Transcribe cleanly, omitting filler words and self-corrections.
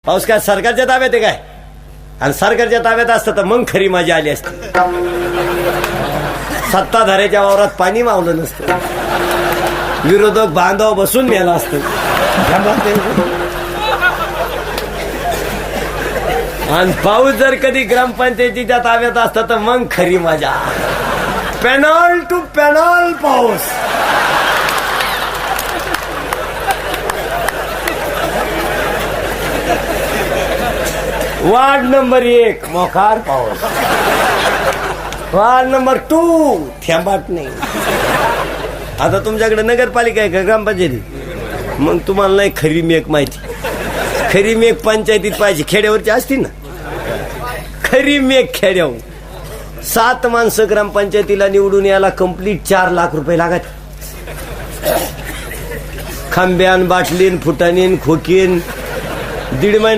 पाऊस काय सरकारच्या ताब्यात आहे काय? आणि सरकारच्या ताब्यात असतं तर मग खरी मजा आली असती. सत्ताधाऱ्याच्या वावरात पाणी मावलं नसतं, विरोधक बांधव बसून मेला असतं. आणि पाऊस जर कधी ग्रामपंचायतीच्या ताब्यात असता तर मग खरी मजा. पॅनल टू पॅनल पाऊस. वार्ड नंबर 1 मोकार पाऊस, वार्ड नंबर 2 थेंबाट नाही. आता तुमच्याकडे नगरपालिका आहे का ग्रामपंचायती? मग तुम्हाला नाही खरी मेक माहिती. खरी मेक पंचायतीत पाहिजे, खेड्यावरची असती ना खरी मेक. खेड्यावर 7 माणसं ग्रामपंचायतीला निवडून यायला कंप्लीट 4 लाख रुपये लागत. खांब्यान बाटलीन फुटानीन खोकीन 1.5 महिना